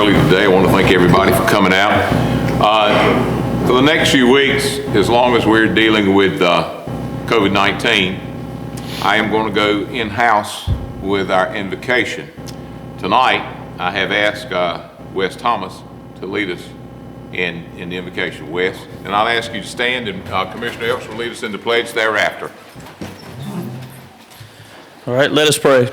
early today. I want to thank everybody for coming out. For the next few weeks, as long as we're dealing with COVID-19, I am going to go in-house with our invocation. Tonight, I have asked Wes Thomas to lead us in the invocation. Wes, and I'll ask you to stand, and Commissioner Elks will lead us in the pledge thereafter. All right, let us pray.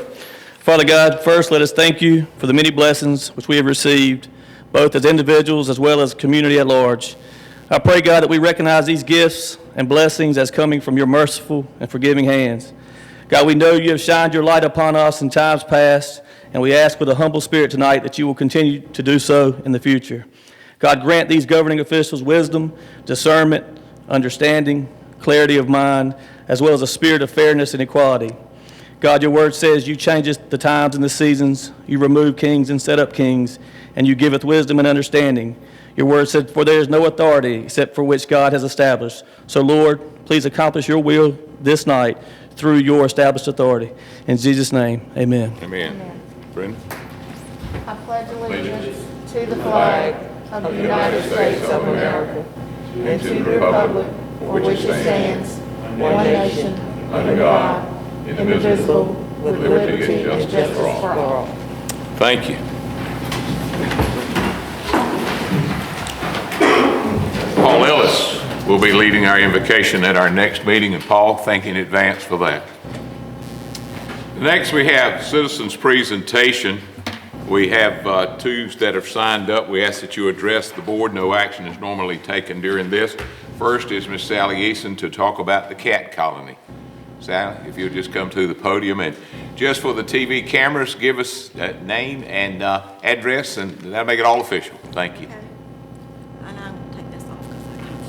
Father God, first let us thank you for the many blessings which we have received, both as individuals as well as community at large. I pray, God, that we recognize these gifts and blessings as coming from your merciful and forgiving hands. God, we know you have shined your light upon us in times past, and we ask with a humble spirit tonight that you will continue to do so in the future. God, grant these governing officials wisdom, discernment, understanding, clarity of mind, as well as a spirit of fairness and equality. God, your word says you changeth the times and the seasons, you remove kings and set up kings, and you giveth wisdom and understanding. Your word said, for there is no authority except for which God has established. So, Lord, please accomplish your will this night through your established authority. In Jesus' name, amen. Amen. Brendan? I pledge allegiance to the flag of the United States of America and to the republic for which it stands, one nation, under God, indivisible, with liberty and justice for all. Thank you. Paul Ellis will be leading our invocation at our next meeting, and Paul, thank you in advance for that. Next, we have citizens' presentation. We have two that have signed up. We ask that you address the board. No action is normally taken during this. First is Ms. Sally Eason to talk about the cat colony. Sally, if you'll just come to the podium, and just for the TV cameras, give us that name and address, and that'll make it all official. Thank you. Okay. And I will take this off because I can't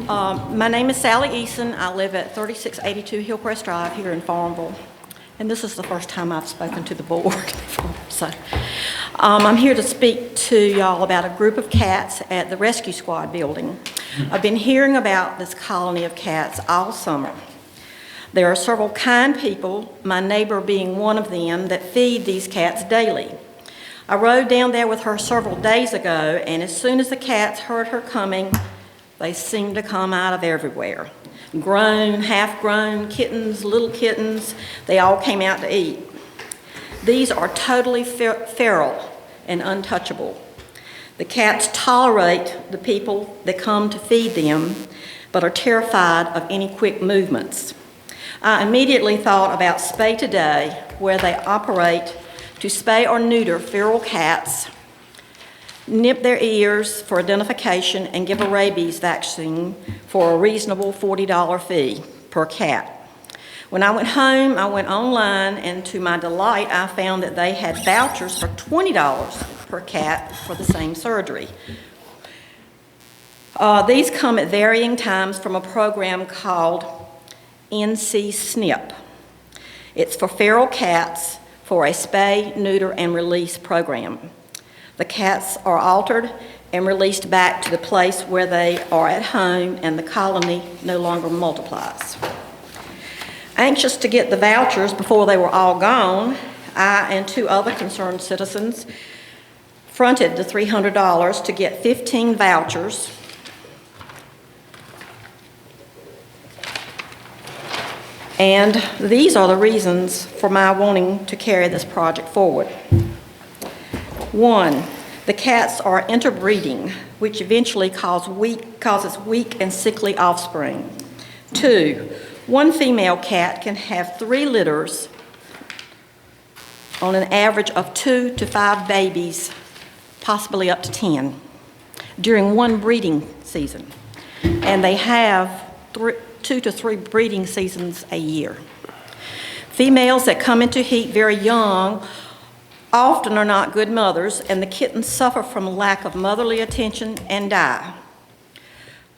stand. My name is Sally Eason. I live at 3682 Hillcrest Drive here in Farmville. And this is the first time I've spoken to the board before. So I'm here to speak to y'all about a group of cats at the Rescue Squad building. I've been hearing about this colony of cats all summer. There are several kind people, my neighbor being one of them, that feed these cats daily. I rode down there with her several days ago, and as soon as the cats heard her coming, they seemed to come out of everywhere. Grown, half-grown kittens, little kittens, they all came out to eat. These are totally feral and untouchable. The cats tolerate the people that come to feed them, but are terrified of any quick movements. I immediately thought about Spay Today, where they operate to spay or neuter feral cats, nip their ears for identification, and give a rabies vaccine for a reasonable $40 fee per cat. When I went home, I went online, and to my delight, I found that they had vouchers for $20 per cat for the same surgery. These come at varying times from a program called NC SNP. It's for feral cats for a spay, neuter, and release program. The cats are altered and released back to the place where they are at home, and the colony no longer multiplies. Anxious to get the vouchers before they were all gone, I and two other concerned citizens fronted the $300 to get 15 vouchers and these are the reasons for my wanting to carry this project forward. 1, the cats are interbreeding, which eventually causes weak and sickly offspring. 2, one female cat can have 3 litters on an average of 2 to 5 babies, possibly up to 10, during one breeding season. And they have 2 to 3 breeding seasons a year. Females that come into heat very young often are not good mothers, and the kittens suffer from a lack of motherly attention and die.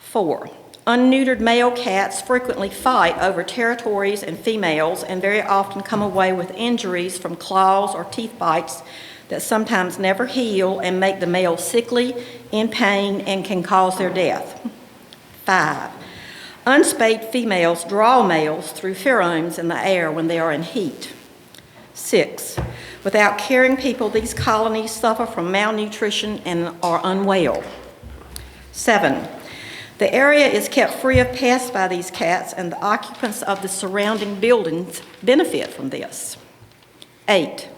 4, unneutered male cats frequently fight over territories and females, and very often come away with injuries from claws or teeth bites that sometimes never heal and make the male sickly, in pain, and can cause their death. 5, unspayed females draw males through pheromones in the air when they are in heat. 6, Without caring people, these colonies suffer from malnutrition and are unwell. 7, the area is kept free of pests by these cats, and the occupants of the surrounding buildings benefit from this. 8,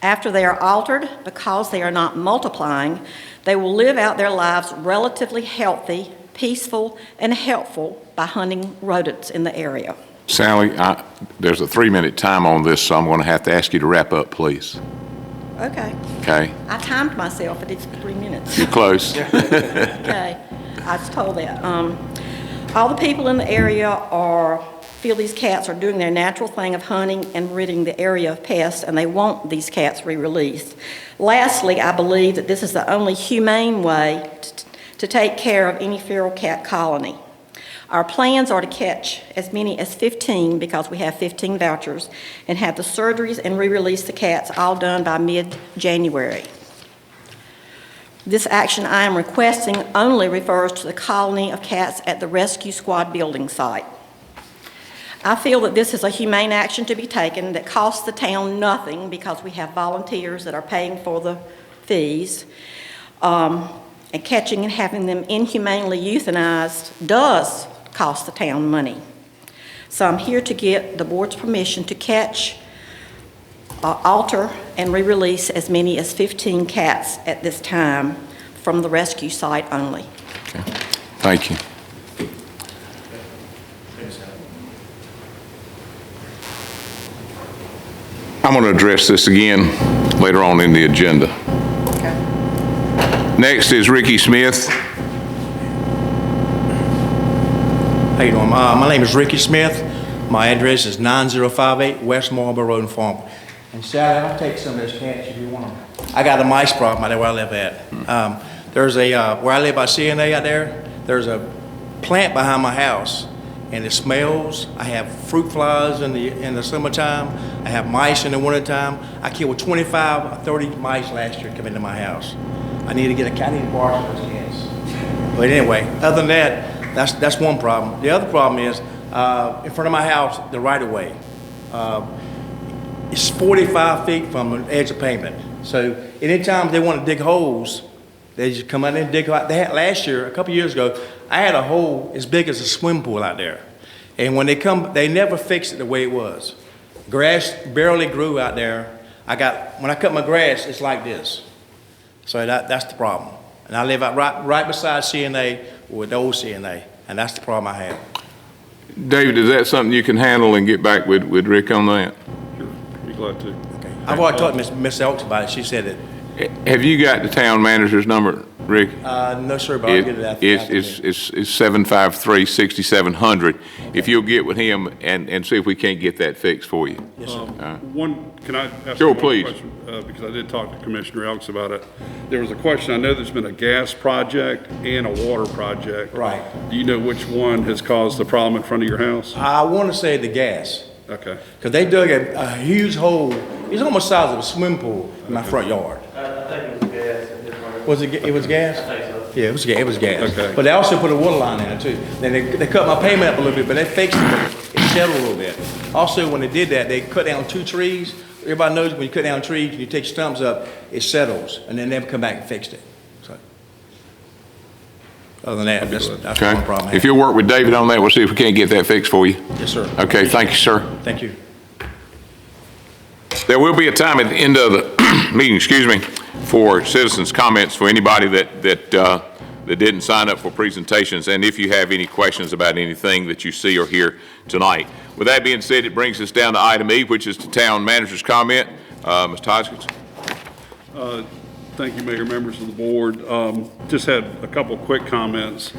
after they are altered, because they are not multiplying, they will live out their lives relatively healthy, peaceful, and helpful by hunting rodents in the area. Sally, there's a 3-minute time on this, so I'm going to have to ask you to wrap up, please. Okay. Okay? I timed myself, and it's 3 minutes. You're close. Okay, I was told that. All the people in the area feel these cats are doing their natural thing of hunting and ridding the area of pests, and they want these cats re-released. Lastly, I believe that this is the only humane way to take care of any feral cat colony. Our plans are to catch as many as 15, because we have 15 vouchers, and have the surgeries and re-release the cats all done by mid-January. This action I am requesting only refers to the colony of cats at the rescue squad building site. I feel that this is a humane action to be taken that costs the town nothing, because we have volunteers that are paying for the fees. And catching and having them inhumanely euthanized does cost the town money. So I'm here to get the board's permission to catch, alter, and re-release as many as 15 cats at this time from the rescue site only. Okay. Thank you. I'm going to address this again later on in the agenda. Okay. Next is Ricky Smith. How you doing? My name is Ricky Smith. My address is 9058 West Marlboro Road in Farmville. And Sally, I'll take some of those cats if you want them. I got a mice problem out there where I live at. There's where I live by CNA out there, there's a plant behind my house, and it smells. I have fruit flies in the summertime. I have mice in the wintertime. I killed 25 or 30 mice last year coming into my house. I need to borrow some of those cats. But anyway, other than that, that's one problem. The other problem is in front of my house, the right-of-way. It's 45 feet from the edge of pavement. So anytime they want to dig holes, they just come out and dig. They had last year, a couple years ago, I had a hole as big as a swimming pool out there. And when they come, they never fixed it the way it was. Grass barely grew out there. When I cut my grass, it's like this. So that's the problem. And I live out right beside CNA with the old CNA, and that's the problem I have. David, is that something you can handle and get back with Rick on that? Sure, be glad to. Okay. I've already talked to Miss Elks about it. She said it. Have you got the town manager's number, Rick? No, sir, but I'll get it after. It's 753-6700. If you'll get with him and see if we can't get that fixed for you. Yes, sir. Can I ask Sure, one please. question? Because I did talk to Commissioner Elks about it. There was a question, I know there's been a gas project and a water project. Right. Do you know which one has caused the problem in front of your house? I want to say the gas, Okay. because they dug a huge hole. It's almost the size of a swimming pool in my front yard. I think it was gas. Was it? It was gas. I think so. Yeah, it was gas. It was gas. Okay. But they also put a water line in it too. Then they cut my payment up a little bit, but they fixed it. It settled a little bit. Also, when they did that, they cut down 2 trees. Everybody knows when you cut down trees and you take stumps up, it settles, and then they never come back and fixed it. So, other than that, that's Okay. one problem. I If have. you'll work with David on that, we'll see if we can't get that fixed for you. Yes, sir. Okay, thank you, sir. Thank you. There will be a time at the end of the meeting, for citizens' comments for anybody that didn't sign up for presentations, and if you have any questions about anything that you see or hear tonight. With that being said, it brings us down to item E, which is the town manager's comment. Mr. Hoskins? Thank you, Mayor, members of the board. Just had a couple quick comments.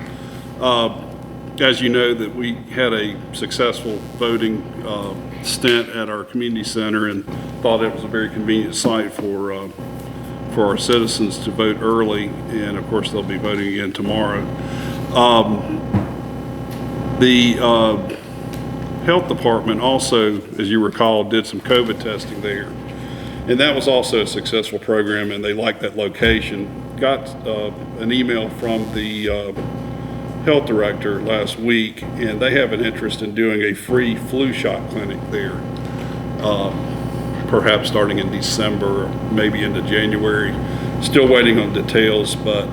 As you know, that we had a successful voting stint at our community center and thought it was a very convenient site for our citizens to vote early, and of course they'll be voting again tomorrow. The health department also, as you recall, did some COVID testing there. And that was also a successful program, and they liked that location. Got an email from the health director last week, and they have an interest in doing a free flu shot clinic there. perhaps starting in December, maybe into January. Still waiting on details, but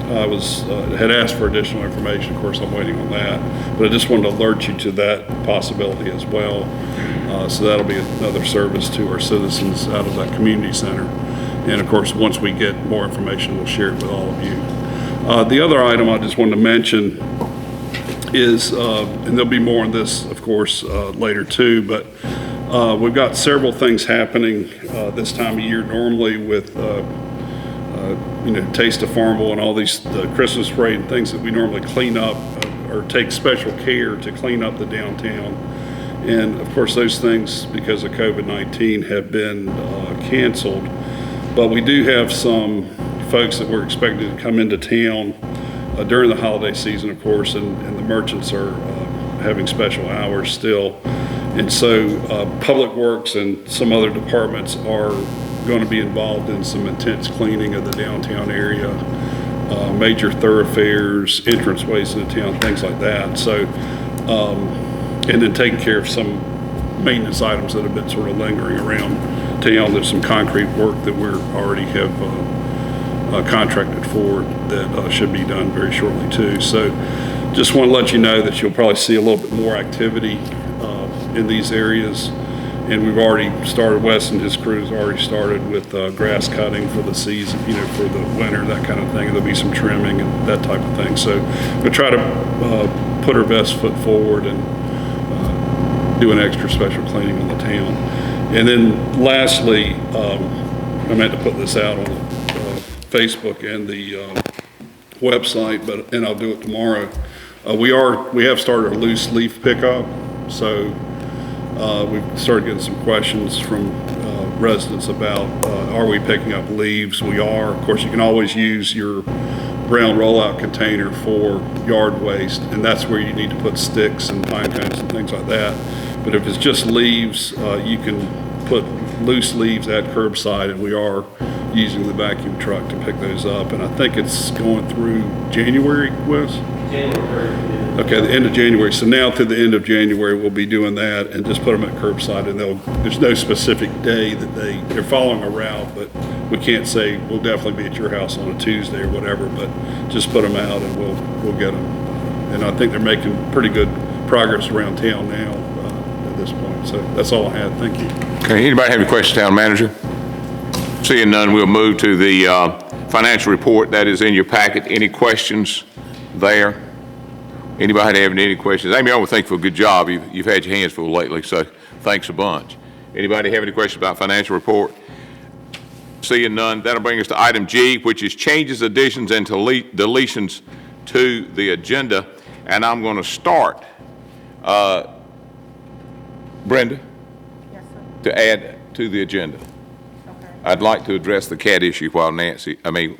I had asked for additional information. Of course, I'm waiting on that, but I just wanted to alert you to that possibility as well. So that'll be another service to our citizens out of that community center. And of course, once we get more information, we'll share it with all of you. The other item I just wanted to mention is, and there'll be more on this, of course, later too, but we've got several things happening this time of year normally with Taste of Farmville and all these Christmas parade and things that we normally clean up or take special care to clean up the downtown. And of course, those things, because of COVID-19, have been canceled. But we do have some folks that we're expected to come into town during the holiday season, of course, and the merchants are having special hours still. And so Public Works and some other departments are going to be involved in some intense cleaning of the downtown area, major thoroughfares, entranceways into town, things like that. So, and then taking care of some maintenance items that have been sort of lingering around town. There's some concrete work that we already have contracted for that should be done very shortly too. So just want to let you know that you'll probably see a little bit more activity in these areas. And we've already started, Wes and his crew's already started with grass cutting for the season, for the winter, that kind of thing. There'll be some trimming and that type of thing. So we'll try to put our best foot forward and do an extra special cleaning on the town. And then lastly, I meant to put this out on Facebook and the website, and I'll do it tomorrow. We have started a loose leaf pickup, so we've started getting some questions from residents about are we picking up leaves? We are. Of course, you can always use your brown rollout container for yard waste, and that's where you need to put sticks and pine cones and things like that. But if it's just leaves, you can put loose leaves at curbside, and we are using the vacuum truck to pick those up. And I think it's going through January, Wes? January. Okay, the end of January. So now through the end of January, we'll be doing that and just put them at curbside, and there's no specific day that they're following a route, but we can't say we'll definitely be at your house on a Tuesday or whatever, but just put them out and we'll get them. And I think they're making pretty good progress around town now at this point. So that's all I had. Thank you. Okay, anybody have any questions, Town Manager? Seeing none, we'll move to the financial report that is in your packet. Any questions there? Anybody having any questions? Amy, I want to thank you for a good job. You've had your hands full lately, so thanks a bunch. Anybody have any questions about financial report? Seeing none, that'll bring us to item G, which is changes, additions, and deletions to the agenda. And I'm going to start, Brenda, Yes, sir. to add to the agenda. Okay. I'd like to address the cat issue while Miss Sally.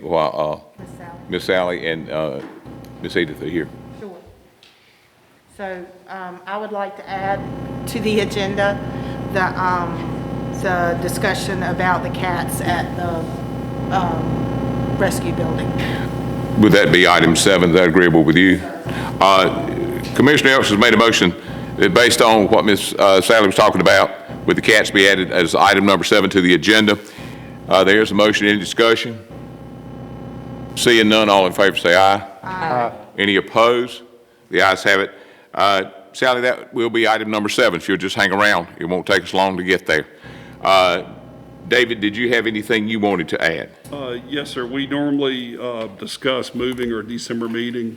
Miss Sally and Miss Edith are here. Sure. So I would like to add to the agenda the discussion about the cats at the rescue building. Would that be item 7? Is that agreeable with you? Commissioner Elks has made a motion that based on what Ms. Sally was talking about, with the cats be added as item number 7 to the agenda. There's a motion. Any discussion? Seeing none, all in favor say aye. Aye. Any opposed? The ayes have it. Sally, that will be item number 7. If you'll just hang around, it won't take us long to get there. David, did you have anything you wanted to add? Yes, sir. We normally discuss moving our December meeting,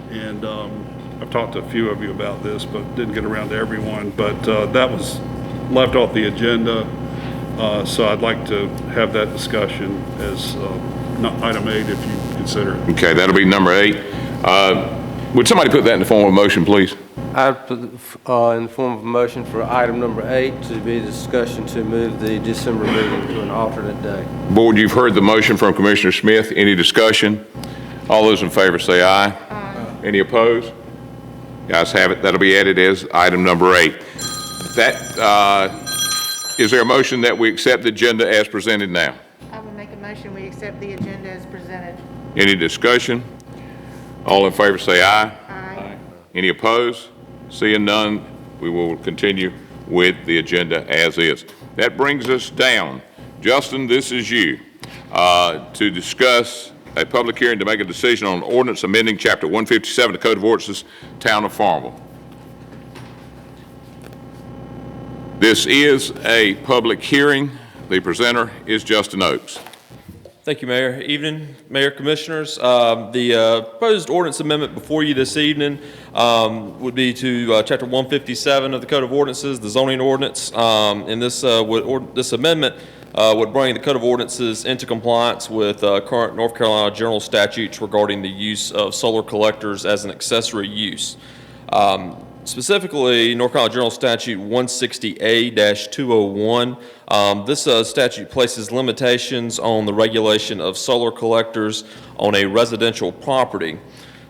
and I've talked to a few of you about this, but didn't get around to everyone. But that was left off the agenda, so I'd like to have that discussion as item 8, if you consider it. Okay, that'll be number 8. Would somebody put that in the form of a motion, please? I'd put in the form of a motion for item number 8 to be a discussion to move the December meeting to an alternate day. Board, you've heard the motion from Commissioner Smith. Any discussion? All those in favor say aye. Aye. Any opposed? The ayes have it. That'll be added as item number 8. Is there a motion that we accept the agenda as presented now? I will make a motion, we accept the agenda as presented. Any discussion? All in favor say aye. Aye. Any opposed? Seeing none, we will continue with the agenda as is. That brings us down. Justin, this is you, to discuss a public hearing to make a decision on ordinance amending Chapter 157 of the Code of Ordinances, Town of Farmville. This is a public hearing. The presenter is Justin Oakes. Thank you, Mayor. Evening, Mayor, Commissioners. The proposed ordinance amendment before you this evening would be to Chapter 157 of the Code of Ordinances, the zoning ordinance. And this amendment would bring the Code of Ordinances into compliance with current North Carolina general statutes regarding the use of solar collectors as an accessory use. Specifically, North Carolina General Statute 160A-201. This statute places limitations on the regulation of solar collectors on a residential property.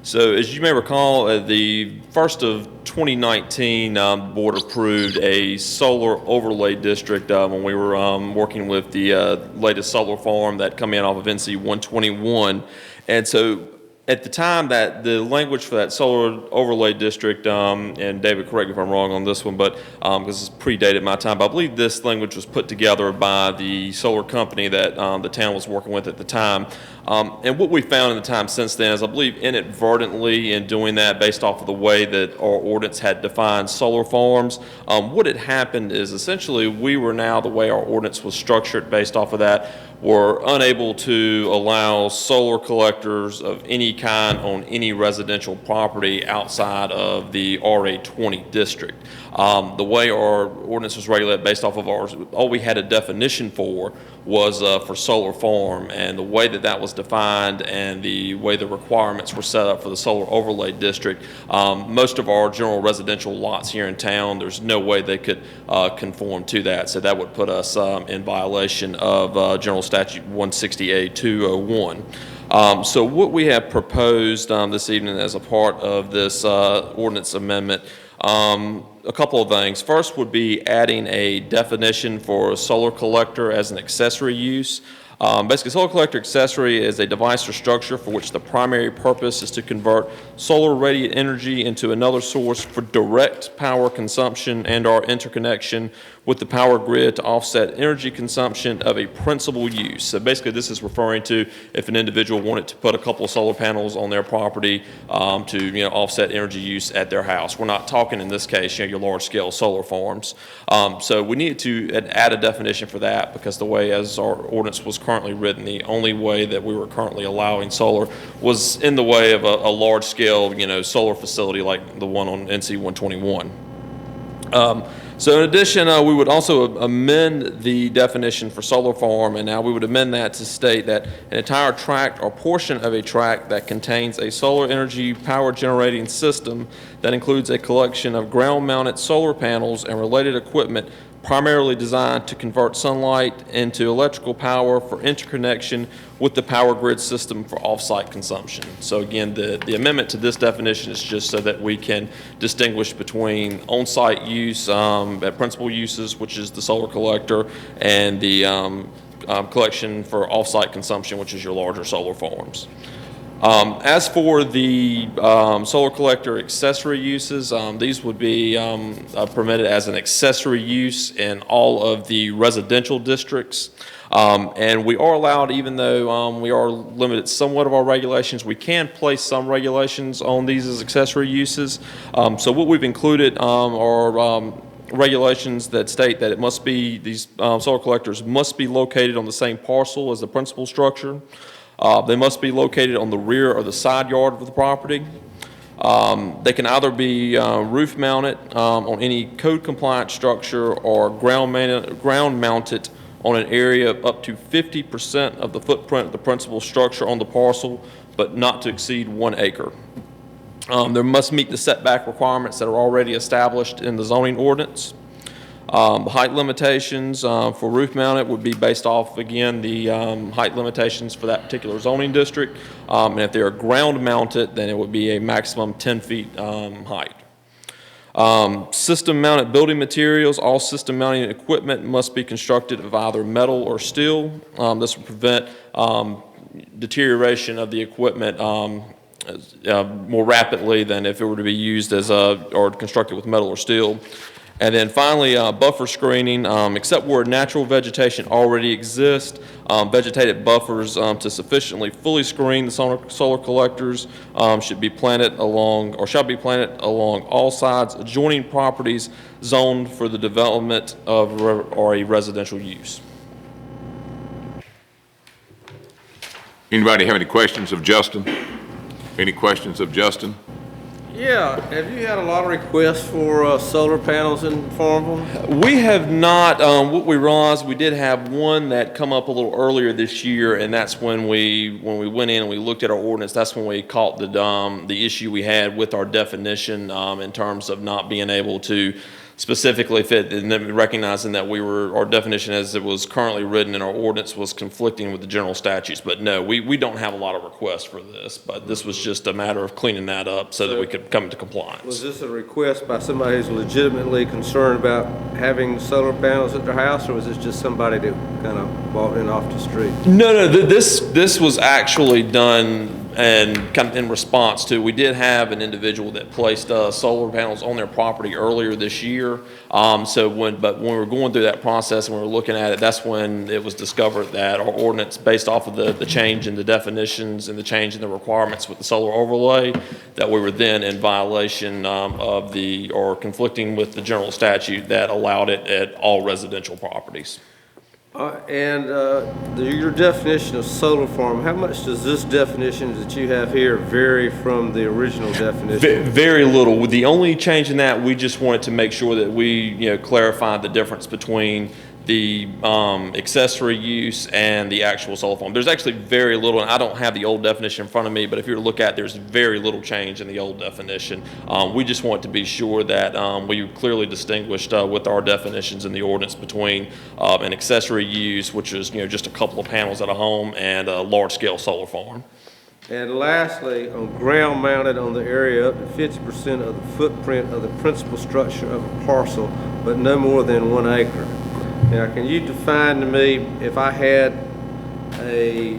So as you may recall, at the 1st of 2019, the board approved a solar overlay district when we were working with the latest solar farm that come in off of NC 121. And so at the time that the language for that solar overlay district, and David, correct me if I'm wrong on this one, but because this predated my time, but I believe this language was put together by the solar company that the town was working with at the time. And what we found in the time since then is, I believe, inadvertently in doing that, based off of the way that our ordinance had defined solar farms, what had happened is essentially we were now, the way our ordinance was structured based off of that, were unable to allow solar collectors of any kind on any residential property outside of the RA20 district. The way our ordinance was regulated based off of ours, all we had a definition for was for solar farm, and the way that that was defined and the way the requirements were set up for the solar overlay district, most of our general residential lots here in town, there's no way they could conform to that. So that would put us in violation of General Statute 160A-201. So what we have proposed this evening as a part of this ordinance amendment, a couple of things. First would be adding a definition for a solar collector as an accessory use. Basically, solar collector accessory is a device or structure for which the primary purpose is to convert solar radiant energy into another source for direct power consumption and/or interconnection with the power grid to offset energy consumption of a principal use. So basically, this is referring to if an individual wanted to put a couple of solar panels on their property to offset energy use at their house. We're not talking in this case your large-scale solar farms. So we needed to add a definition for that, because the way as our ordinance was currently written, the only way that we were currently allowing solar was in the way of a large-scale solar facility like the one on NC 121. So in addition, we would also amend the definition for solar farm, and now we would amend that to state that an entire tract or portion of a tract that contains a solar energy power generating system that includes a collection of ground-mounted solar panels and related equipment primarily designed to convert sunlight into electrical power for interconnection with the power grid system for off-site consumption. So again, the amendment to this definition is just so that we can distinguish between on-site use at principal uses, which is the solar collector, and the collection for off-site consumption, which is your larger solar farms. As for the solar collector accessory uses, these would be permitted as an accessory use in all of the residential districts. And we are allowed, even though we are limited somewhat of our regulations, we can place some regulations on these as accessory uses. So what we've included are regulations that state that it must be, these solar collectors must be located on the same parcel as the principal structure. They must be located on the rear or the side yard of the property. They can either be roof mounted on any code compliant structure or ground mounted on an area of up to 50% of the footprint of the principal structure on the parcel, but not to exceed 1 acre. They must meet the setback requirements that are already established in the zoning ordinance. The height limitations for roof mounted would be based off, again, the height limitations for that particular zoning district. And if they're ground mounted, then it would be a maximum 10 feet height. System mounted building materials, all system mounting equipment must be constructed of either metal or steel. This will prevent deterioration of the equipment more rapidly than if it were to be used as or constructed with metal or steel. And then finally, buffer screening, except where natural vegetation already exists, vegetated buffers to sufficiently fully screen the solar collectors should be planted along, or shall be planted along all sides adjoining properties zoned for the development of or a residential use. Anybody have any questions of Justin? Any questions of Justin? Yeah, have you had a lot of requests for solar panels in Farmville? We have not. What we realized, we did have one that come up a little earlier this year, and that's when we went in and we looked at our ordinance. That's when we caught the issue we had with our definition in terms of not being able to specifically fit, and then recognizing that our definition as it was currently written in our ordinance was conflicting with the general statutes. But no, we don't have a lot of requests for this, but this was just a matter of cleaning that up so that we could come into compliance. Was this a request by somebody who's legitimately concerned about having solar panels at their house, or was this just somebody that kind of bought in off the street? No, this was actually done and kind of in response to, we did have an individual that placed solar panels on their property earlier this year. But when we were going through that process and we were looking at it, that's when it was discovered that our ordinance, based off of the change in the definitions and the change in the requirements with the solar overlay, that we were then in violation or conflicting with the general statute that allowed it at all residential properties. Your definition of solar farm, how much does this definition that you have here vary from the original definition? Very little. With the only change in that, we just wanted to make sure that we clarified the difference between the accessory use and the actual solar farm. There's actually very little, and I don't have the old definition in front of me, but if you were to look at it, there's very little change in the old definition. We just want to be sure that we clearly distinguished with our definitions in the ordinance between an accessory use, which is just a couple of panels at a home, and a large-scale solar farm. And lastly, on ground mounted on the area up to 50% of the footprint of the principal structure of a parcel, but no more than 1 acre. Now, can you define to me, if I had a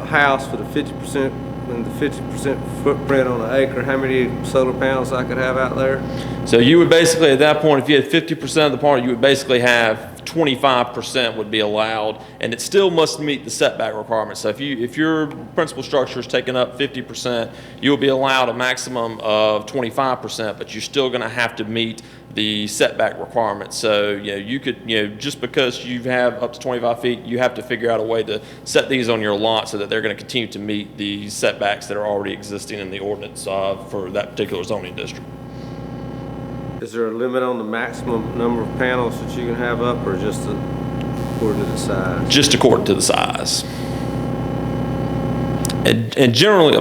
house for the 50% and the 50% footprint on an acre, how many solar panels I could have out there? So you would basically, at that point, if you had 50% of the parcel, you would basically have 25% would be allowed, and it still must meet the setback requirements. So if your principal structure is taking up 50%, you will be allowed a maximum of 25%, but you're still going to have to meet the setback requirements. So you could, just because you have up to 25 feet, you have to figure out a way to set these on your lot so that they're going to continue to meet the setbacks that are already existing in the ordinance for that particular zoning district. Is there a limit on the maximum number of panels that you can have up, or just according to the size? Just according to the size. And generally,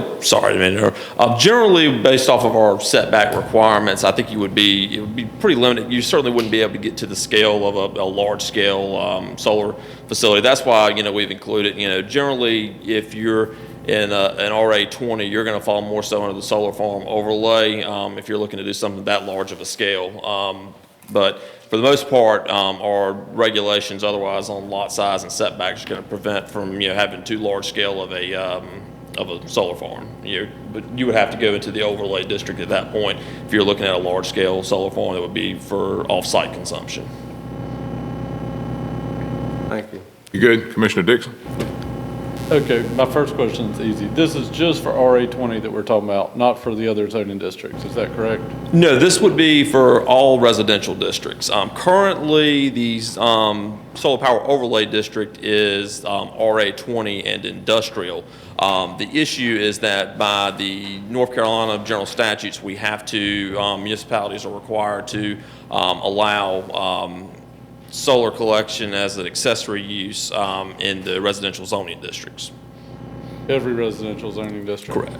generally based off of our setback requirements, I think it would be pretty limited. You certainly wouldn't be able to get to the scale of a large scale solar facility. That's why we've included. Generally, if you're in an RA20, you're going to fall more so under the solar farm overlay if you're looking to do something that large of a scale. But for the most part, our regulations otherwise on lot size and setbacks are going to prevent from having too large scale of a solar farm. But you would have to go into the overlay district at that point if you're looking at a large scale solar farm that would be for off-site consumption. Thank you. You good, Commissioner Dixon? Okay, my first question is easy. This is just for RA20 that we're talking about, not for the other zoning districts. Is that correct? No, this would be for all residential districts. Currently, the solar power overlay district is RA20 and industrial. The issue is that by the North Carolina general statutes, we have to, municipalities are required to allow solar collection as an accessory use in the residential zoning districts. Every residential zoning district? Correct.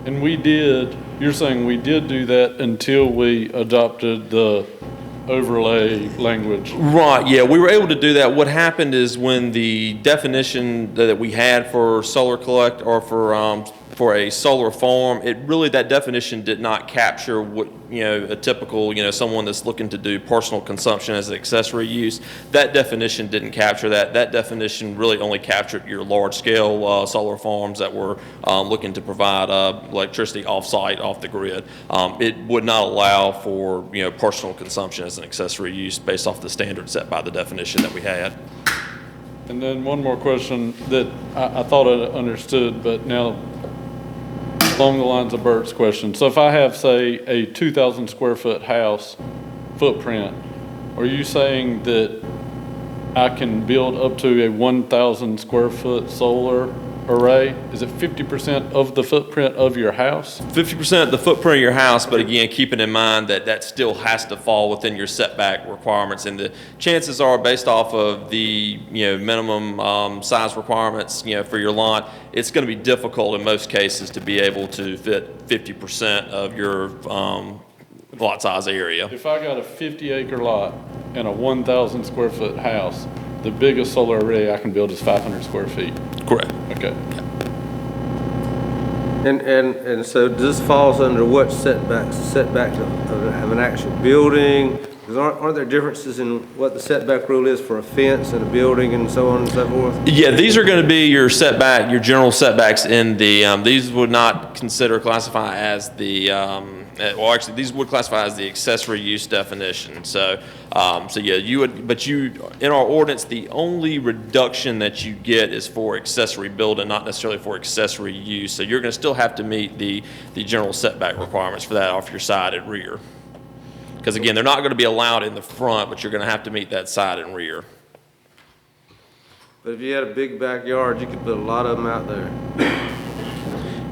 And you're saying we did do that until we adopted the overlay language? Right, yeah, we were able to do that. What happened is when the definition that we had for solar collect or for a solar farm, that definition did not capture what a typical, someone that's looking to do personal consumption as an accessory use, that definition didn't capture that. That definition really only captured your large-scale solar farms that were looking to provide electricity off-site, off the grid. It would not allow for, personal consumption as an accessory use based off the standards set by the definition that we had. And then one more question that I thought I understood, but now along the lines of Bert's question. So if I have, say, a 2,000 square foot house footprint, are you saying that I can build up to a 1,000 square foot solar array? Is it 50% of the footprint of your house? 50% of the footprint of your house, but again, keeping in mind that that still has to fall within your setback requirements. And the chances are, based off of the minimum size requirements for your lot, it's going to be difficult in most cases to be able to fit 50% of your lot size area. If I got a 50-acre lot and a 1,000 square foot house, the biggest solar array I can build is 500 square feet. Correct. Okay. And so this falls under what setback of an actual building? Because aren't there differences in what the setback rule is for a fence and a building and so on and so forth? Yeah, these are going to be your setback, your general setbacks in the, these would not classify as the, well, actually, these would classify as the accessory use definition. So, yeah, in our ordinance, the only reduction that you get is for accessory building, not necessarily for accessory use. So you're going to still have to meet the general setback requirements for that off your side and rear. Because again, they're not going to be allowed in the front, but you're going to have to meet that side and rear. But if you had a big backyard, you could put a lot of them out there.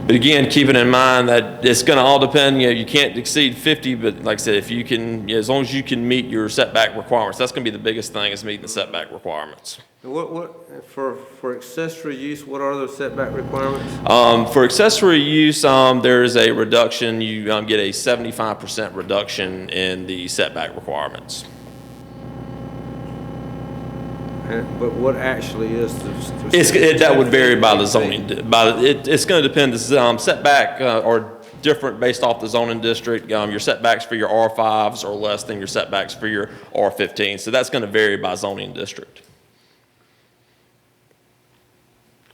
But again, keeping in mind that it's going to all depend, you can't exceed 50, but like I said, if you can, as long as you can meet your setback requirements, that's going to be the biggest thing, is meeting the setback requirements. For accessory use, what are those setback requirements? For accessory use, there is a reduction. You get a 75% reduction in the setback requirements. But what actually is the That would vary by the zoning. It's going to depend. The setback are different based off the zoning district. Your setbacks for your R5s are less than your setbacks for your R15. So that's going to vary by zoning district.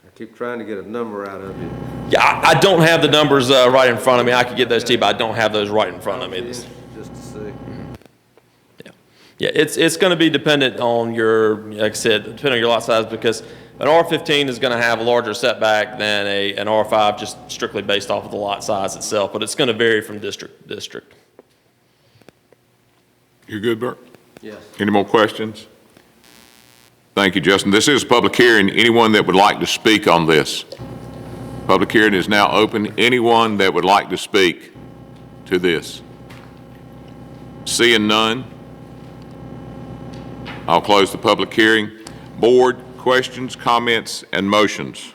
I keep trying to get a number out of you. Yeah, I don't have the numbers right in front of me. I could get those to you, but I don't have those right in front of me. Just to see. Yeah, it's going to be dependent on your, like I said, depending on your lot size, because an R15 is going to have a larger setback than an R5, just strictly based off of the lot size itself, but it's going to vary from district to district. You're good, Bert? Yes. Any more questions? Thank you, Justin. This is a public hearing. Anyone that would like to speak on this? Public hearing is now open. Anyone that would like to speak to this? Seeing none, I'll close the public hearing. Board, questions, comments, and motions?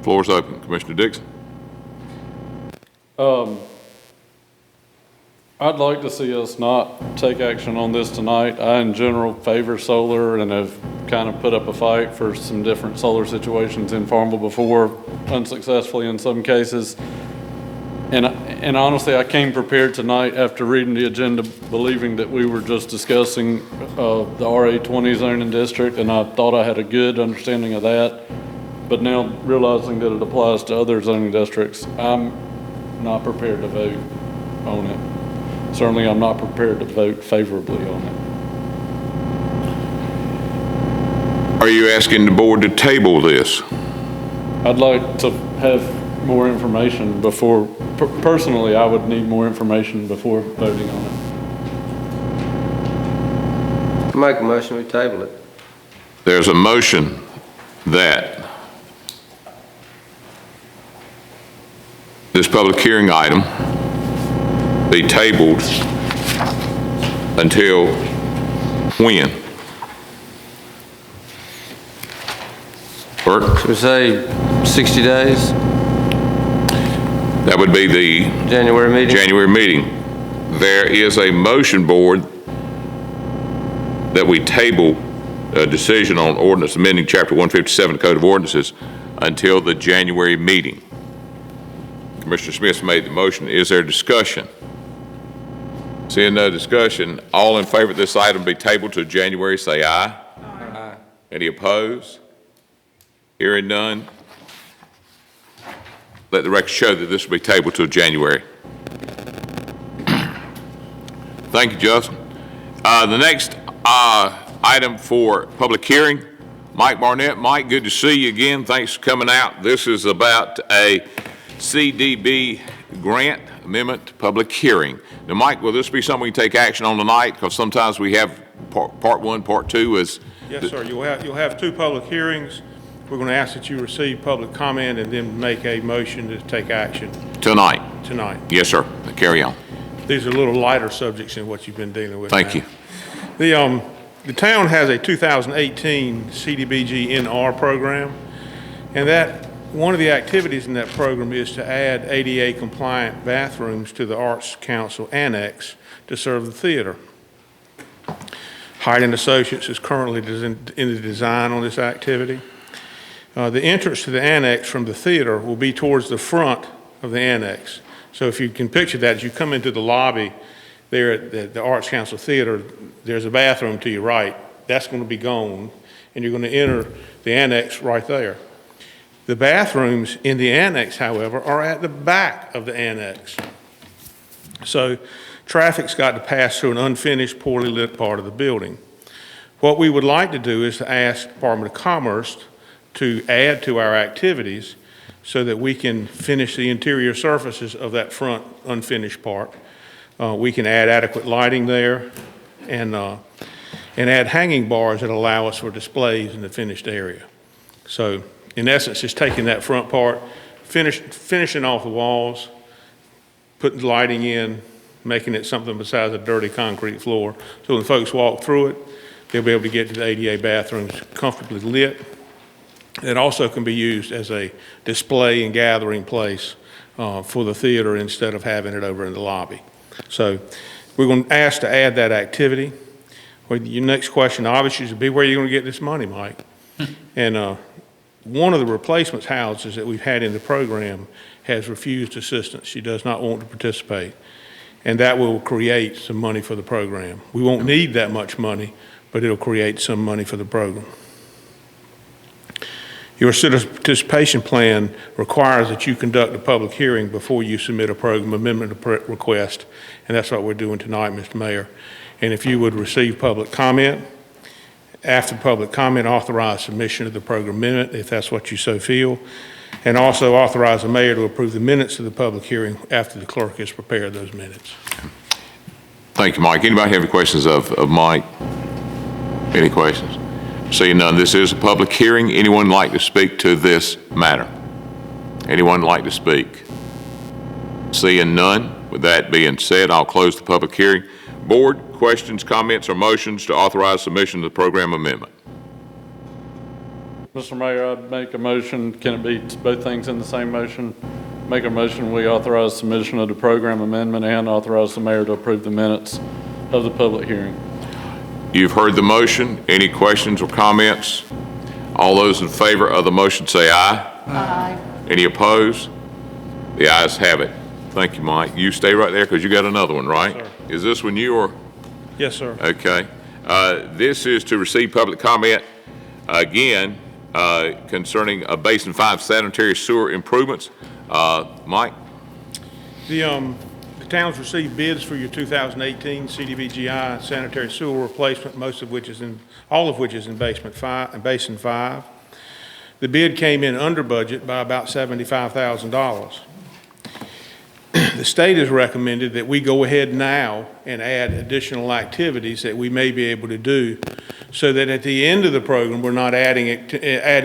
Floor is open. Commissioner Dixon. I'd like to see us not take action on this tonight. I, in general, favor solar and have kind of put up a fight for some different solar situations in Farmville before, unsuccessfully in some cases. And honestly, I came prepared tonight after reading the agenda, believing that we were just discussing the RA20 zoning district, and I thought I had a good understanding of that. But now realizing that it applies to other zoning districts, I'm not prepared to vote on it. Certainly, I'm not prepared to vote favorably on it. Are you asking the board to table this? I'd like to have more information before, personally, I would need more information before voting on it. Make a motion, we table it. There's a motion that this public hearing item be tabled until when? Bert? Should we say 60 days? That would be the January meeting? January meeting. There is a motion, board, that we table a decision on ordinance amending Chapter 157 Code of Ordinances until the January meeting. Commissioner Smith made the motion. Is there discussion? Seeing no discussion, all in favor of this item be tabled to January, say aye. Aye. Any opposed? Hearing none. Let the record show that this will be tabled till January. Thank you, Justin. The next item for public hearing, Mike Barnett. Mike, good to see you again. Thanks for coming out. This is about a CDB grant amendment public hearing. Now, Mike, will this be something we can take action on tonight? Because sometimes we have part one, part two is... Yes, sir. You'll have two public hearings. We're going to ask that you receive public comment and then make a motion to take action Tonight? Yes, sir. Carry on. These are a little lighter subjects than what you've been dealing with. Thank you. The town has a 2018 CDBG NR program, and that one of the activities in that program is to add ADA compliant bathrooms to the Arts Council Annex to serve the theater. Hyde and Associates is currently in the design on this activity. The entrance to the annex from the theater will be towards the front of the annex. So if you can picture that, as you come into the lobby there at the Arts Council Theater, there's a bathroom to your right. That's going to be gone, and you're going to enter the annex right there. The bathrooms in the annex, however, are at the back of the annex. So traffic's got to pass through an unfinished, poorly lit part of the building. What we would like to do is to ask Department of Commerce to add to our activities so that we can finish the interior surfaces of that front unfinished part. We can add adequate lighting there and add hanging bars that allow us for displays in the finished area. So in essence, it's taking that front part, finishing off the walls, putting lighting in, making it something besides a dirty concrete floor. So when folks walk through it, they'll be able to get to the ADA bathrooms comfortably lit. It also can be used as a display and gathering place for the theater instead of having it over in the lobby. So we're going to ask to add that activity. Well, your next question obviously is, where are you going to get this money, Mike? And one of the replacement houses that we've had in the program has refused assistance. She does not want to participate. And that will create some money for the program. We won't need that much money, but it'll create some money for the program. Your citizen participation plan requires that you conduct a public hearing before you submit a program amendment request, and that's what we're doing tonight, Mr. Mayor. And if you would receive public comment, after public comment, authorize submission of the program amendment, if that's what you so feel, and also authorize the mayor to approve the minutes of the public hearing after the clerk has prepared those minutes. Thank you, Mike. Anybody have any questions of Mike? Any questions? Seeing none, this is a public hearing. Anyone like to speak to this matter? Anyone like to speak? Seeing none, with that being said, I'll close the public hearing. Board, questions, comments, or motions to authorize submission of the program amendment? Mr. Mayor, I'd make a motion. Can it be both things in the same motion? Make a motion, we authorize submission of the program amendment and authorize the mayor to approve the minutes of the public hearing. You've heard the motion. Any questions or comments? All those in favor of the motion say aye. Aye. Any opposed? The ayes have it. Thank you, Mike. You stay right there because you got another one, right? Yes, sir. Is this one you or? Yes, sir. Okay. This is to receive public comment, again, concerning Basin 5 sanitary sewer improvements. Mike? The town's received bids for your 2018 CDBGI sanitary sewer replacement, all of which is in Basin 5. The bid came in under budget by about $75,000. The state has recommended that we go ahead now and add additional activities that we may be able to do so that at the end of the program, we're not adding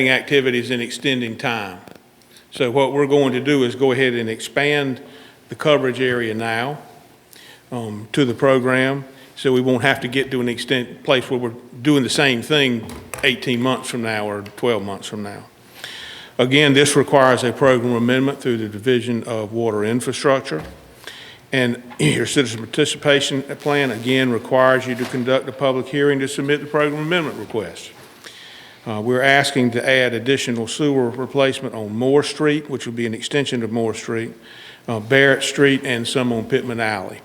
activities and extending time. So what we're going to do is go ahead and expand the coverage area now to the program, so we won't have to get to an place where we're doing the same thing 18 months from now or 12 months from now. Again, this requires a program amendment through the Division of Water Infrastructure. And your citizen participation plan, again, requires you to conduct a public hearing to submit the program amendment request. We're asking to add additional sewer replacement on Moore Street, which will be an extension of Moore Street, Barrett Street, and some on Pittman Alley.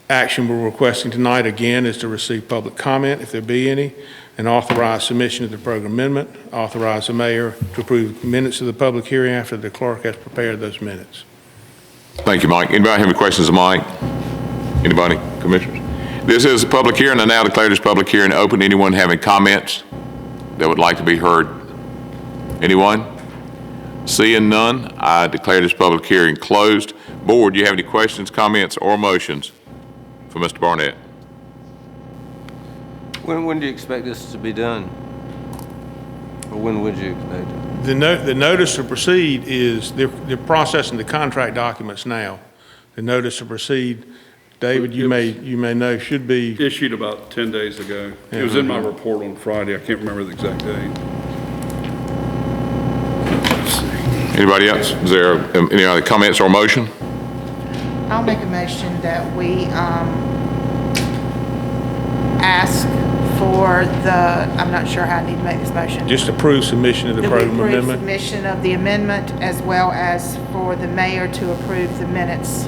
action we're requesting tonight, again, is to receive public comment, if there be any, and authorize submission of the program amendment, authorize the mayor to approve minutes of the public hearing after the clerk has prepared those minutes. Thank you, Mike. Anybody have any questions of Mike? Anybody, commissioners? This is a public hearing. I now declare this public hearing open. Anyone having comments that would like to be heard? Anyone? Seeing none, I declare this public hearing closed. Board, do you have any questions, comments, or motions for Mr. Barnett? When do you expect this to be done? Or when would you expect it? The notice to proceed is, they're processing the contract documents now. The notice to proceed, David, you may know, should be, Issued about 10 days ago. It was in my report on Friday. I can't remember the exact date. Let's see. Anybody else? Is there any other comments or motion? I'll make a motion that we ask for I'm not sure how I need to make this motion. just approve submission of the That we program approve amendment. submission of the amendment as well as for the mayor to approve the minutes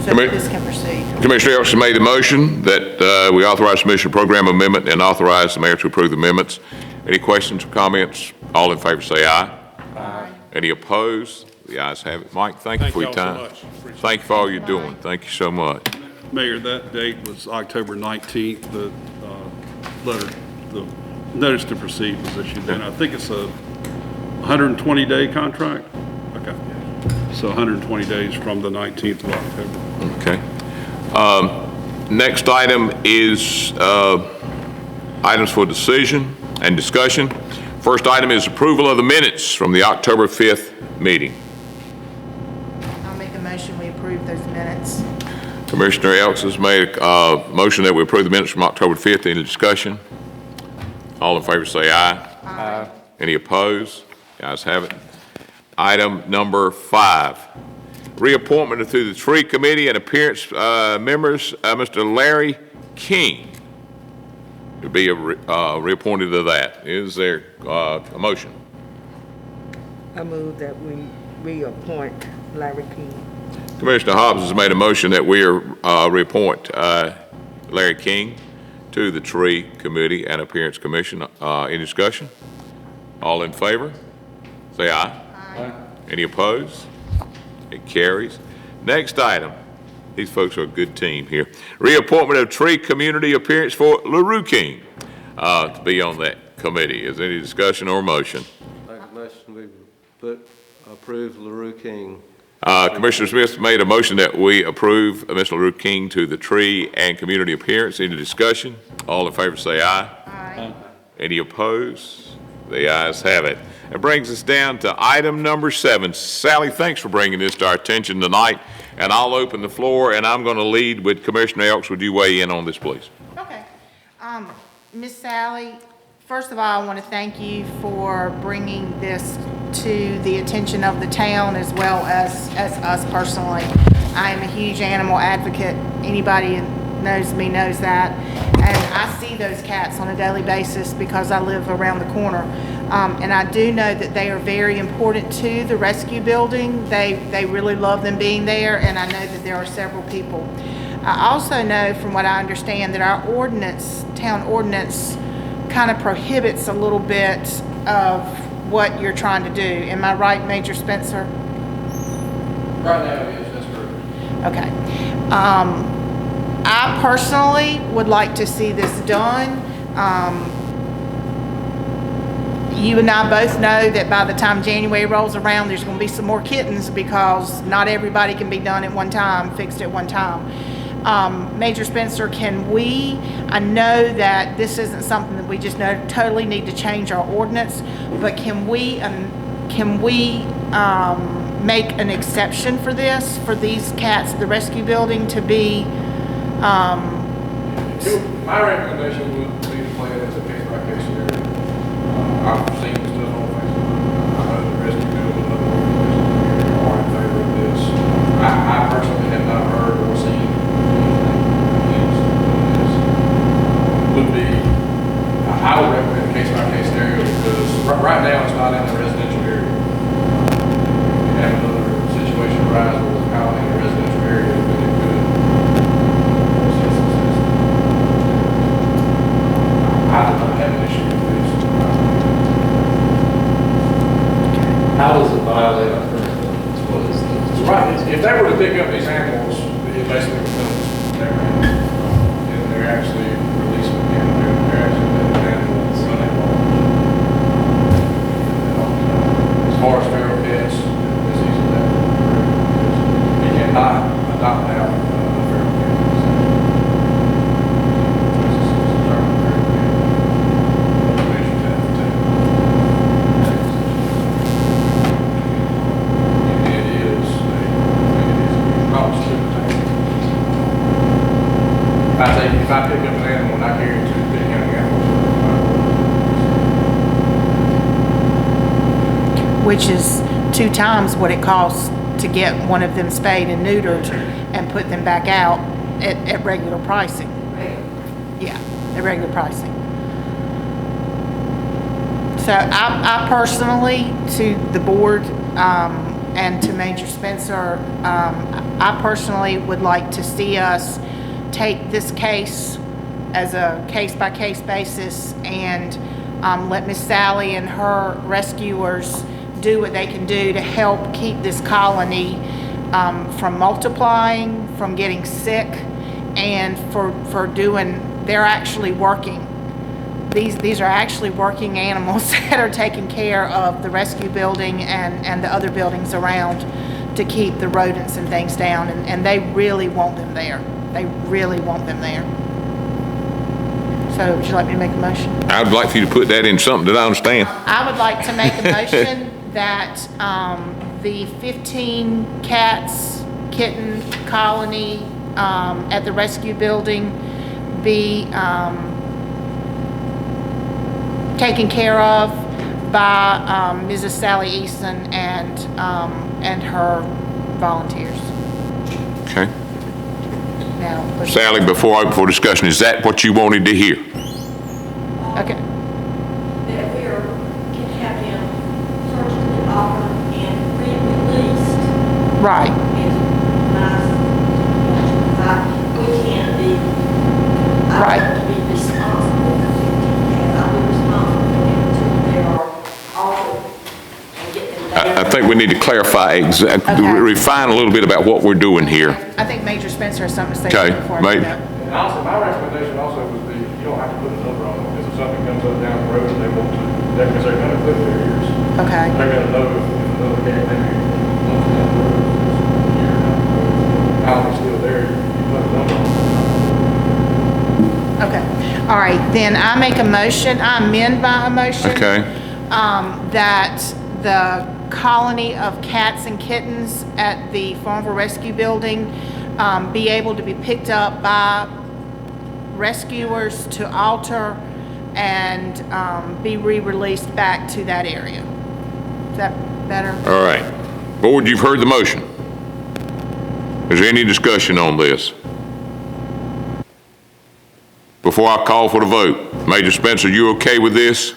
so that this can proceed. Commissioner Elks made the motion that we authorize submission of program amendment and authorize the mayor to approve the amendments. Any questions or comments? All in favor say aye. Aye. Any opposed? The ayes have it. Mike, thank you for your y'all so time. much. Appreciate Thank you for all you're doing. Thank you so much. Mayor, that date was October 19th. The notice to proceed was issued then. I think it's a 120-day contract? Okay. So 120 days from the 19th of October. Okay. Next item is items for decision and discussion. First item is approval of the minutes from the October 5th meeting. I'll make a motion we approve those minutes. Commissioner Elks has made a motion that we approve the minutes from October 5th. Any discussion? All in favor say aye. Aye. Any opposed? The ayes have it. Item number 5, reappointment to the Tree Committee and appearance members, Mr. Larry King to be reappointed to that. Is there a motion? I move that we reappoint Larry King. Commissioner Hobbs has made a motion that we reappoint Larry King to the Tree Committee and Appearance Commission. Any discussion? All in favor? Say aye. Aye. Any opposed? It carries. Next item. These folks are a good team here. Reappointment of Tree Community Appearance for LaRue King to be on that committee. Is there any discussion or motion? Make a motion we approve LaRue King. Commissioner Smith made a motion that we approve Mr. LaRue King to the Tree and Community Appearance. Any discussion? All in favor say aye. Aye. Any opposed? The ayes have it. It brings us down to item number 7. Sally, thanks for bringing this to our attention tonight. And I'll open the floor, and I'm going to lead with Commissioner Elks. Would you weigh in on this, please? Okay. Miss Sally, first of all, I want to thank you for bringing this to the attention of the town as well as us personally. I am a huge animal advocate. Anybody who knows me knows that. And I see those cats on a daily basis because I live around the corner. And I do know that they are very important to the rescue building. They really love them being there, and I know that there are several people. I also know from what I understand that our ordinance, town ordinance, kind of prohibits a little bit of what you're trying to do. Am I right, Major Spencer? Right now, yes, that's correct. Okay. I personally would like to see this done. You and I both know that by the time January rolls around, there's going to be some more kittens because not everybody can be done at one time, fixed at one time. Major Spencer, I know that this isn't something that we just totally need to change our ordinance, but can we make an exception for this, for these cats at the rescue building to be, My recommendation would be to play it as a case-by-case scenario. I've seen this done on Facebook. I know the rescue building and other organizations are in favor of this. I personally have not heard or seen anything against this. Would be, I would recommend a case-by-case scenario because right now it's not in the residential area. If you have another situation arise where it's out in the residential area, then it could which is 2 times what it costs to get one of them spayed and neutered and put them back out at regular pricing. Yeah, at regular pricing. So I personally, to the board and to Major Spencer, I personally would like to see us take this case as a case-by-case basis and let Miss Sally and her rescuers do what they can do to help keep this colony from multiplying, from getting sick, and for doing, they're actually working. These are actually working animals that are taking care of the rescue building and the other buildings around to keep the rodents and things down, and they really want them there. They really want them there. So would you like me to make a motion? I'd like for you to put that in something that I understand. I would like to make a motion that the 15 cats, kitten colony at the rescue building be taken care of by Mrs. Sally Eason and her volunteers. Okay. Now, Sally, before I open for discussion, is that what you wanted to hear? okay. That we can have him surgically offered and re-released Right. is nice. We can't be, I Right. have to be responsible for 15 cats. I'll be responsible for them until they are offered and get them there. I think we need to clarify Okay. refine a little bit about what we're doing here. I think Major Spencer has something to say Okay, before I Major. do that. And also, my recommendation also would be, you don't have to put a number on it, because if something comes up down the road and they want to, because they're gonna clip their ears. Okay. They're gonna know if another cat maybe looks down the road, a year down the road, I'll be still there, you put a number on it. Okay. All right, then I make a motion, I amend my motion. Okay. That the colony of cats and kittens at the Farmville Rescue Building be able to be picked up by rescuers to alter and be re-released back to that area. Is that better? All right. Board, you've heard the motion. Is there any discussion on this? Before I call for the vote, Major Spencer, you okay with this?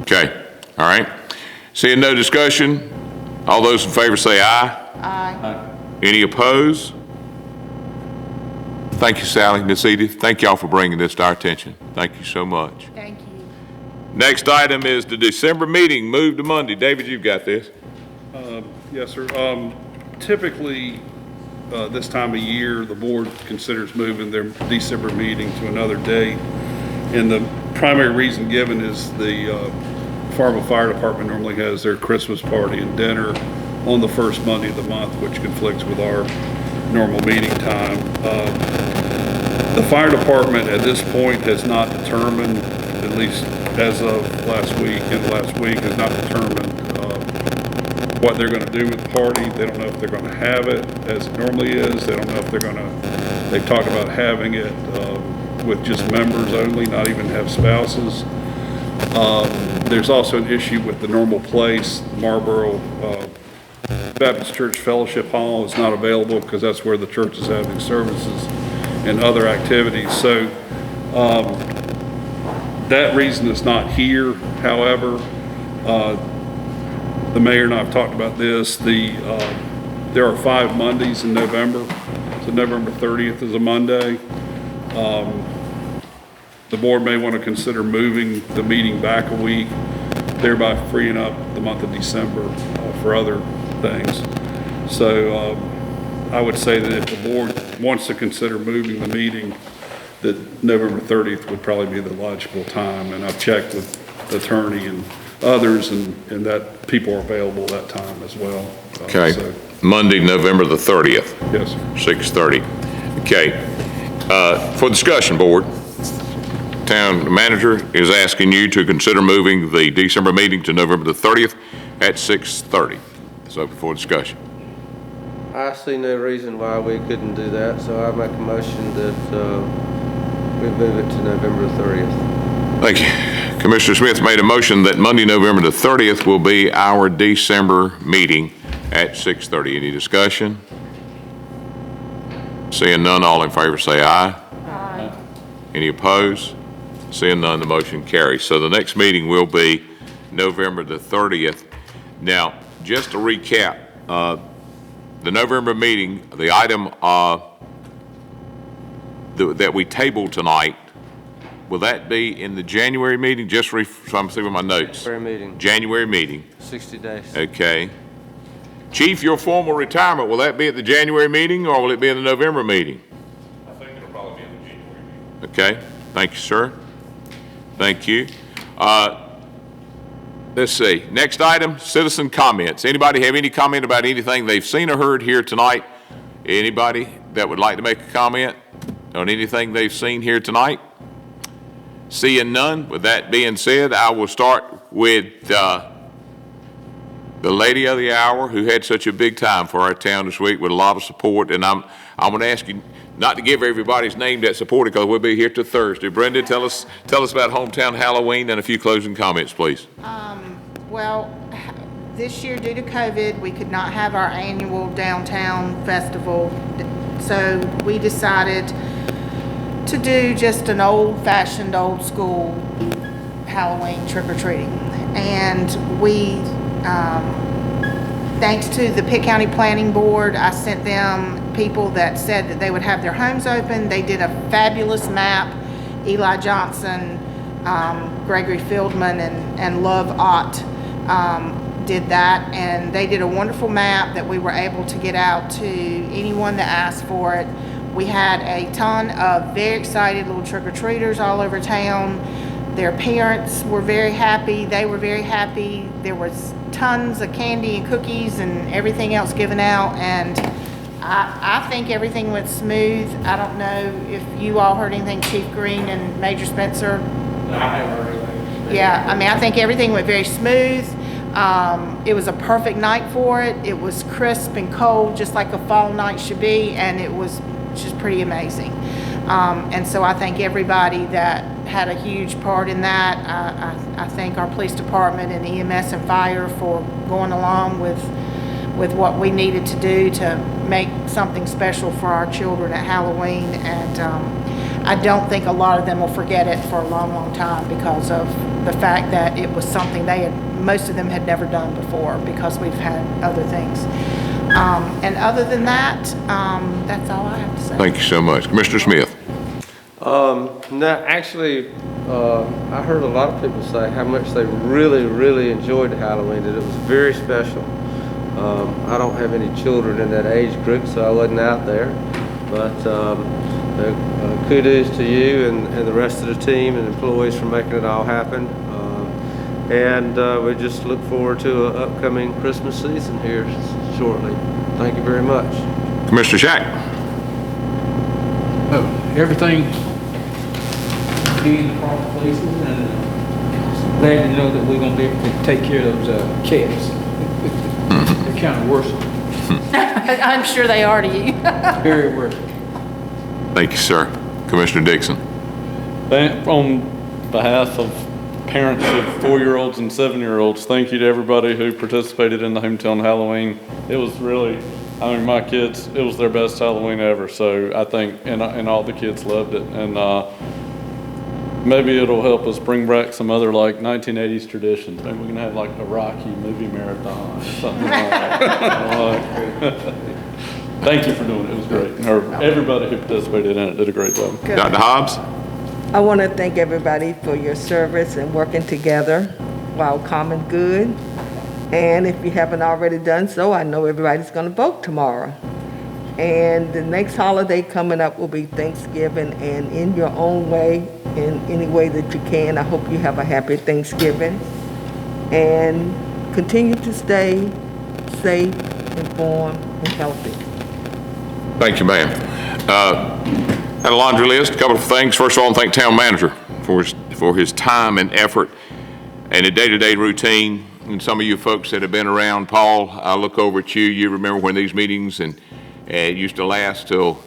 Okay. All right. Seeing no discussion, all those in favor say aye. Aye. Any opposed? Thank you, Sally, Miss Edith. Thank y'all for bringing this to our attention. Thank you so much. Thank you. Next item is the December meeting, moved to Monday. David, you've got this. Yes, sir. Typically, this time of year, the board considers moving their December meeting to another date. And the primary reason given is the Farmville Fire Department normally has their Christmas party and dinner on the first Monday of the month, which conflicts with our normal meeting time. The fire department at this point has not determined, at least as of last week, has not determined what they're going to do with the party. They don't know if they're going to have it as it normally is. They don't know if they're going to, they've talked about having it with just members only, not even have spouses. There's also an issue with the normal place. Marlboro Baptist Church Fellowship Hall is not available because that's where the church is having services and other activities. So that reason is not here. However, the mayor and I have talked about this. There are 5 Mondays in November. So November 30th is a Monday. The board may want to consider moving the meeting back a week, thereby freeing up the month of December for other things. So I would say that if the board wants to consider moving the meeting, that November 30th would probably be the logical time. And I've checked with the attorney and others, and that people are available that time as well. Okay. So, Monday, November the 30th. yes, sir. 6:30. Okay. For discussion, board, town manager is asking you to consider moving the December meeting to November the 30th at 6:30. So for discussion. I see no reason why we couldn't do that, so I make a motion that we move it to November 30th. Thank you. Commissioner Smith made a motion that Monday, November the 30th will be our December meeting at 6:30. Any discussion? Seeing none, all in favor say aye. Aye. Any opposed? Seeing none, the motion carries. So the next meeting will be November the 30th. Now, just to recap, the November meeting, the item that we tabled tonight, will that be in the January meeting? Just so I'm seeing my notes. January meeting, January meeting. 60 days. Okay. Chief, your formal retirement, will that be at the January meeting or will it be in the November meeting? I think it'll probably be in the January meeting. Okay. Thank you, sir. Thank you. Let's see. Next item, citizen comments. Anybody have any comment about anything they've seen or heard here tonight? Anybody that would like to make a comment on anything they've seen here tonight? Seeing none, with that being said, I will start with the lady of the hour who had such a big time for our town this week with a lot of support. And I'm going to ask you not to give everybody's name that supported because we'll be here till Thursday. Brenda, tell us about Hometown Halloween and a few closing comments, please. Well, this year due to COVID, we could not have our annual downtown festival. So we decided to do just an old-fashioned, old-school Halloween trick-or-treating. And we, thanks to the Pitt County Planning Board, I sent them people that said that they would have their homes open. They did a fabulous map. Eli Johnson, Gregory Fieldman, and Love Ott did that, and they did a wonderful map that we were able to get out to anyone that asked for it. We had a ton of very excited little trick-or-treaters all over town. Their parents were very happy. They were very happy. There was tons of candy and cookies and everything else given out, and I think everything went smooth. I don't know if you all heard anything, Chief Green and Major Spencer. No, I haven't heard anything. Yeah, I mean, I think everything went very smooth. It was a perfect night for it. It was crisp and cold, just like a fall night should be, and it was just pretty amazing. And so I thank everybody that had a huge part in that. I thank our police department and EMS and fire for going along with what we needed to do to make something special for our children at Halloween. And I don't think a lot of them will forget it for a long, long time because of the fact that it was something most of them had never done before because we've had other things. And other than that, that's all I have to say. Thank you so much. Commissioner Smith. No, actually, I heard a lot of people say how much they really, really enjoyed Halloween, that it was very special. I don't have any children in that age group, so I wasn't out there. But kudos to you and the rest of the team and employees for making it all happen. And we just look forward to an upcoming Christmas season here shortly. Thank you very much. Commissioner Shack. Everything in the proper places, and glad to know that we're going to be able to take care of those cats. They're kind of worrisome. I'm sure they are to you. Very worrisome. Thank you, sir. Commissioner Dixon. On behalf of parents of 4-year-olds and 7-year-olds, thank you to everybody who participated in the Hometown Halloween. It was really, I mean, my kids, it was their best Halloween ever, so I think, and all the kids loved it. And maybe it'll help us bring back some other like 1980s traditions. Maybe we can have like a Rocky movie marathon or something like that. Thank you for doing it. It was great. Everybody who participated in it did a great job. Good. Dr. Hobbs. I want to thank everybody for your service and working together while common good. And if you haven't already done so, I know everybody's going to vote tomorrow. And the next holiday coming up will be Thanksgiving, and in your own way, in any way that you can, I hope you have a happy Thanksgiving and continue to stay safe, informed, and healthy. Thank you, ma'am. Had a laundry list, a couple of things. First of all, I want to thank Town Manager for his time and effort and the day-to-day routine. And some of you folks that have been around, Paul, I look over at you. You remember when these meetings and it used to last till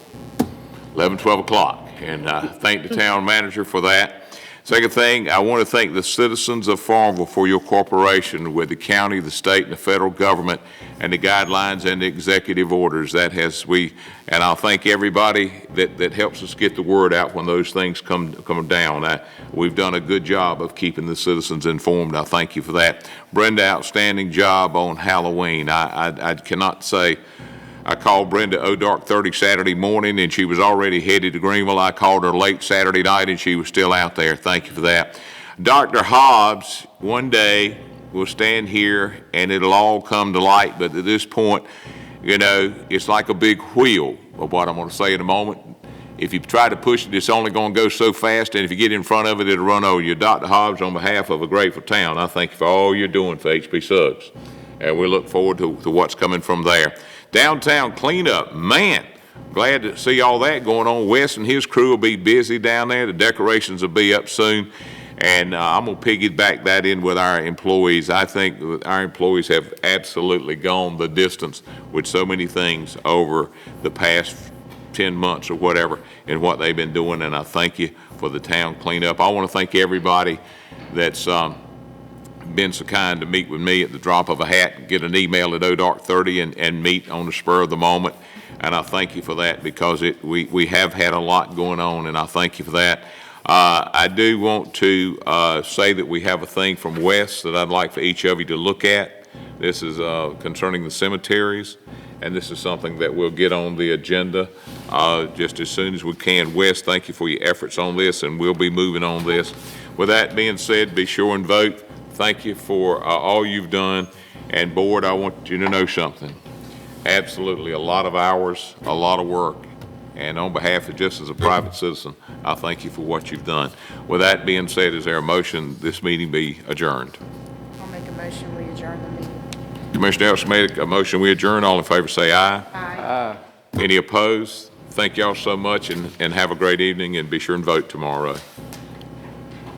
11, 12 o'clock. And I thank the Town Manager for that. Second thing, I want to thank the citizens of Farmville for your cooperation with the county, the state, and the federal government, and the guidelines and the executive orders. And I'll thank everybody that helps us get the word out when those things come down. We've done a good job of keeping the citizens informed. I thank you for that. Brenda, outstanding job on Halloween. I cannot say. I called Brenda dark 30 Saturday morning, and she was already headed to Greenville. I called her late Saturday night, and she was still out there. Thank you for that. Dr. Hobbs, one day we'll stand here, and it'll all come to light. But at this point, you know, it's like a big wheel of what I'm going to say in a moment. If you try to push it, it's only going to go so fast, and if you get in front of it, it'll run over you. Dr. Hobbs, on behalf of a grateful town, I thank you for all you're doing for HP Suggs, and we look forward to what's coming from there. Downtown cleanup, man, glad to see all that going on. Wes and his crew will be busy down there. The decorations will be up soon, and I'm going to piggyback that in with our employees. I think our employees have absolutely gone the distance with so many things over the past 10 months or whatever in what they've been doing, and I thank you for the town cleanup. I want to thank everybody that's been so kind to meet with me at the drop of a hat, get an email at dark 30 and meet on the spur of the moment. And I thank you for that, because we have had a lot going on, and I thank you for that. I do want to say that we have a thing from Wes that I'd like for each of you to look at. This is concerning the cemeteries, and this is something that we'll get on the agenda just as soon as we can. Wes, thank you for your efforts on this, and we'll be moving on this. With that being said, be sure and vote. Thank you for all you've done. And board, I want you to know something. Absolutely a lot of hours, a lot of work. And on behalf of just as a private citizen, I thank you for what you've done. With that being said, is there a motion this meeting be adjourned? I'll make a motion, we adjourn the meeting. Commissioner Elson made a motion, we adjourn. All in favor say aye. Aye. Any opposed? Thank y'all so much, and have a great evening, and be sure and vote tomorrow.